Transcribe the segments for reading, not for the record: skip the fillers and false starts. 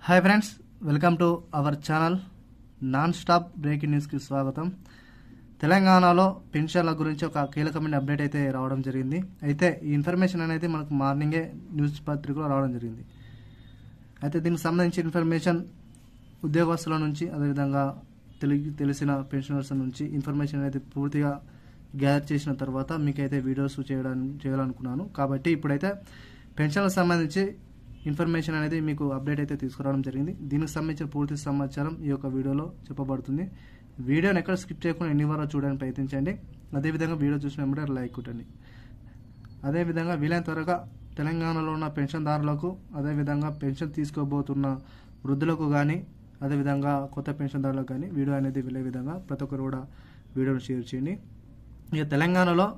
Hi friends, welcome to our channel. Non stop breaking న్యూస్కి స్వాగతం. తెలంగాణలో పెన్షన్ల గురించి ఒక కీలకమైన అప్డేట్ అయితే రావడం జరిగింది. అయితే ఈ ఇన్ఫర్మేషన్ అనేది మనకు మార్నింగే న్యూస్ పత్రికలో రావడం జరిగింది. అయితే దీనికి సంబంధించిన ఇన్ఫర్మేషన్ ఉద్యోగస్తుల నుంచి, అదేవిధంగా తెలిసిన పెన్షనర్స్ నుంచి ఇన్ఫర్మేషన్ అనేది పూర్తిగా గ్యాదర్ చేసిన తర్వాత మీకైతే వీడియోస్ చేయాలనుకున్నాను. కాబట్టి ఇప్పుడైతే పెన్షన్లకు సంబంధించి ఇన్ఫర్మేషన్ అనేది మీకు అప్డేట్ అయితే తీసుకురావడం జరిగింది. దీనికి సంబంధించిన పూర్తి సమాచారం ఈ యొక్క వీడియోలో చెప్పబడుతుంది. వీడియోని ఎక్కడ స్కిప్ చేయకుండా ఎన్ని వరకు చూడడానికి ప్రయత్నించండి. అదేవిధంగా వీడియో చూసిన వెంబడే లైక్ కొట్టండి. అదేవిధంగా వీలైన త్వరగా తెలంగాణలో ఉన్న పెన్షన్దారులకు, అదేవిధంగా పెన్షన్ తీసుకోబోతున్న వృద్ధులకు కానీ, అదేవిధంగా కొత్త పెన్షన్దారులకు కానీ వీడియో అనేది వెళ్ళే విధంగా ప్రతి ఒక్కరు కూడా వీడియోని షేర్ చేయండి. ఇక తెలంగాణలో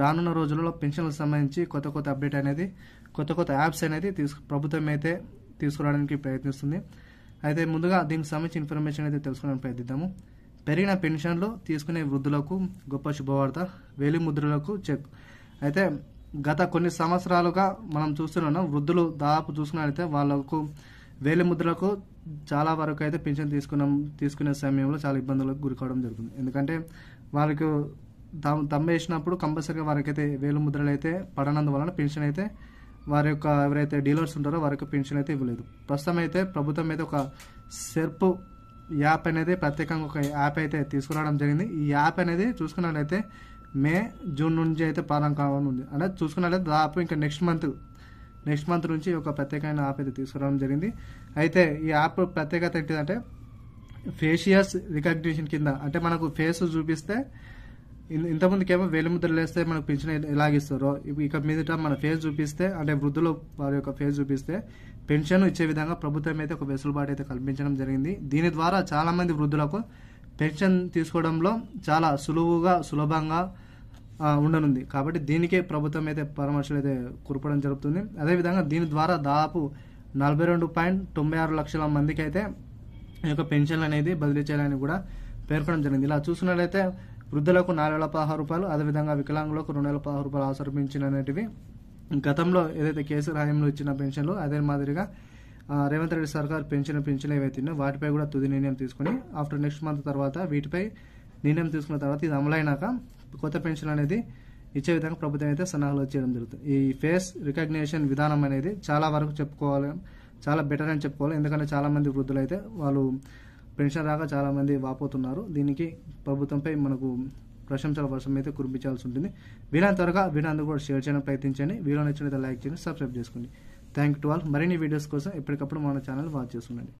రానున్న రోజులలో పెన్షన్లకు సంబంధించి కొత్త అప్డేట్ అనేది, కొత్త యాప్స్ అనేది ప్రభుత్వం అయితే తీసుకురావడానికి ప్రయత్నిస్తుంది. అయితే ముందుగా దీనికి సంబంధించిన ఇన్ఫర్మేషన్ అయితే తెలుసుకోవడానికి ప్రయత్నిద్దాము. పెరిగిన పెన్షన్లు తీసుకునే వృద్ధులకు గొప్ప శుభవార్త, వేలిముద్రలకు చెక్. అయితే గత కొన్ని సంవత్సరాలుగా మనం చూస్తున్నాం, వృద్ధులు దాదాపు చూసుకున్నట్లయితే వాళ్లకు వేలిముద్రలకు చాలా వరకు అయితే పెన్షన్ తీసుకునే సమయంలో చాలా ఇబ్బందులకు గురికావడం జరుగుతుంది. ఎందుకంటే వాళ్ళకు వేసినప్పుడు కంపల్సరీగా వారికైతే వేలు ముద్రలు అయితే పడనందువలన పెన్షన్ అయితే వారి యొక్క ఎవరైతే డీలర్స్ ఉంటారో వారికి పెన్షన్ అయితే ఇవ్వలేదు. ప్రస్తుతం అయితే ప్రభుత్వం అయితే ఒక సెర్ప్ యాప్ అనేది, ప్రత్యేకంగా ఒక యాప్ అయితే తీసుకురావడం జరిగింది. ఈ యాప్ అనేది చూసుకున్నట్లయితే మే, జూన్ నుంచి అయితే ప్రారంభం కావాలని అంటే చూసుకున్నట్లయితే దాదాపు ఇంకా నెక్స్ట్ మంత్ నుంచి ఒక ప్రత్యేకమైన యాప్ అయితే తీసుకురావడం జరిగింది. అయితే ఈ యాప్ ప్రత్యేకత ఏంటిదంటే ఫేషియస్ రికగ్నిషన్ కింద, అంటే మనకు ఫేస్ చూపిస్తే ఇంతకుముందుకేమో వేలిముద్రలు వేస్తే మనకు పెన్షన్ ఎలాగిస్తారో, ఇక మీదట మన ఫేస్ చూపిస్తే, అంటే వృద్ధులు వారి యొక్క ఫేస్ చూపిస్తే పెన్షన్ ఇచ్చే విధంగా ప్రభుత్వం అయితే ఒక వెసులుబాటు అయితే కల్పించడం జరిగింది. దీని ద్వారా చాలా మంది వృద్ధులకు పెన్షన్ తీసుకోవడంలో చాలా సులభంగా ఉండనుంది. కాబట్టి దీనికే ప్రభుత్వం అయితే పరామర్శలు అయితే కురపడం జరుగుతుంది. అదేవిధంగా దీని ద్వారా దాదాపు 42.96 లక్షల మందికి అయితే ఈ యొక్క పెన్షన్లు అనేది బదిలీ చేయాలని కూడా పేర్కొనడం జరిగింది. ఇలా చూసుకున్నట్లయితే వృద్ధులకు 4,016 రూపాయలు, అదేవిధంగా వికలాంగులకు 2,016 రూపాయలు అవసరం పెన్షన్ అనేటివి గతంలో ఏదైతే కేసీఆర్ హయాంలో ఇచ్చిన పెన్షన్లు, అదే మాదిరిగా రేవంత్ రెడ్డి సర్కార్ పెన్షన్ ఏవైతే ఉన్నాయో వాటిపై కూడా తుది నిర్ణయం తీసుకుని ఆఫ్టర్ నెక్స్ట్ మంత్ తర్వాత వీటిపై నిర్ణయం తీసుకున్న తర్వాత ఇది అమలైనాక కొత్త పెన్షన్ అనేది ఇచ్చే విధంగా ప్రభుత్వం అయితే సన్నాహాలు చేయడం జరుగుతుంది. ఈ ఫేస్ రికగ్నిషన్ విధానం అనేది చాలా వరకు చాలా బెటర్ అని చెప్పుకోవాలి. ఎందుకంటే చాలా మంది వృద్ధులు అయితే వాళ్ళు పెన్షన్ రాక చాలా మంది వాపోతున్నారు. దీనికి ప్రభుత్వంపై మనకు ప్రశంసల వర్షం అయితే కురిపించాల్సి ఉంటుంది. వీలైన త్వరగా వీడియో అందరూ కూడా షేర్ చేయడం ప్రయత్నించండి. వీడియో నచ్చినట్లయితే లైక్ చేయండి, సబ్స్క్రైబ్ చేసుకోండి. Thank you to all. మరిన్ని వీడియోస్ కోసం ఎప్పటికప్పుడు మన ఛానల్ వాచ్ చేస్తుండండి.